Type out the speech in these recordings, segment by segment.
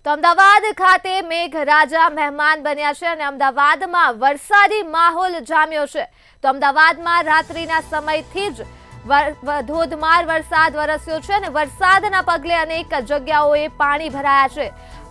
તો અમદાવાદ ખાતે મેઘરાજા મહેમાન બન્યા છે અને અમદાવાદમાં વરસાદી માહોલ જામ્યો છે। તો અમદાવાદમાં રાત્રિના સમયથી જ ધોધમાર વરસાદ વરસ્યો છે અને વરસાદના પગલે અનેક જગ્યાઓએ પાણી ભરાયા છે।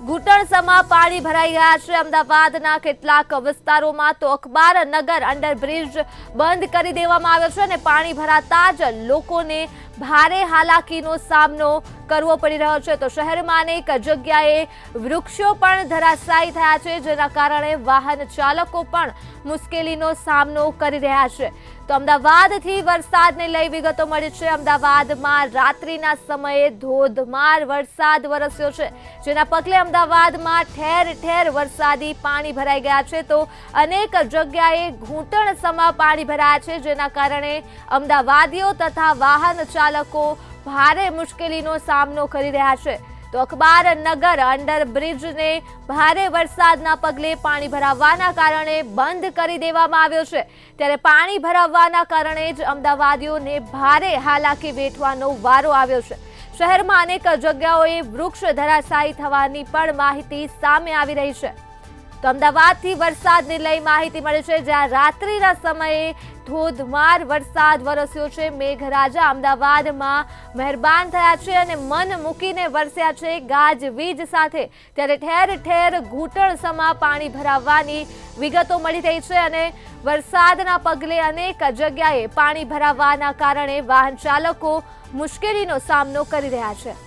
ઘૂંટણસમા પાણી ભરાઈ ગયા છે। અમદાવાદના કેટલાક વિસ્તારોમાં તો અખબાર નગર અંડરબ્રિજ બંધ કરી દેવામાં આવ્યો છે અને પાણી ભરાતા જ લોકોને ભારે હાલાકીનો સામનો કરવો પડી રહ્યો છે। તો શહેરમાં અનેક જગ્યાએ વૃક્ષો પણ ધરાશાયી થયા છે, જેના કારણે વાહન ચાલકો પણ મુશ્કેલીનો સામનો કરી રહ્યા છે। તો અમદાવાદથી વરસાદને લઈ વિગતો મળી છે। અમદાવાદમાં રાત્રિના સમયે ધોધમાર વરસાદ વરસ્યો છે, જેના પગલે અમદાવાદમાં ઠેર ઠેર વરસાદી પાણી ભરાઈ ગયા છે। તો અનેક જગ્યાએ ઘૂંટણસમા પાણી ભરાયા છે, જેના કારણે અમદાવાદીઓ તથા વાહન ચાલકો ભારે મુશ્કેલીનો સામનો કરી રહ્યા છે। તો અખબાર નગર અંડરબ્રિજને ભારે વરસાદના પગલે પાણી ભરાવાના કારણે બંધ કરી દેવામાં આવ્યો છે। ત્યારે પાણી ભરાવાના કારણે જ અમદાવાદીઓને ભારે હાલાકી વેઠવાનો વારો આવ્યો છે। શહેરમાં અનેક જગ્યાઓએ વૃક્ષ ધરાશાયી થવાની પણ માહિતી સામે આવી રહી છે। તો અમદાવાદથી વરસાદને લઈ માહિતી મળી છે, જ્યાં રાત્રિના સમયે ધોધમાર વરસાદ વરસ્યો છે। મેઘરાજા અમદાવાદમાં મહેરબાન થયા છે અને મન મૂકીને વરસ્યા છે ગાજવીજ સાથે। ત્યારે ઠેર ઠેર ઘૂંટણસમા પાણી ભરાવાની વિગતો મળી રહી છે અને વરસાદના પગલે અનેક જગ્યાએ પાણી ભરાવાના કારણે વાહન ચાલકો મુશ્કેલીનો સામનો કરી રહ્યા છે।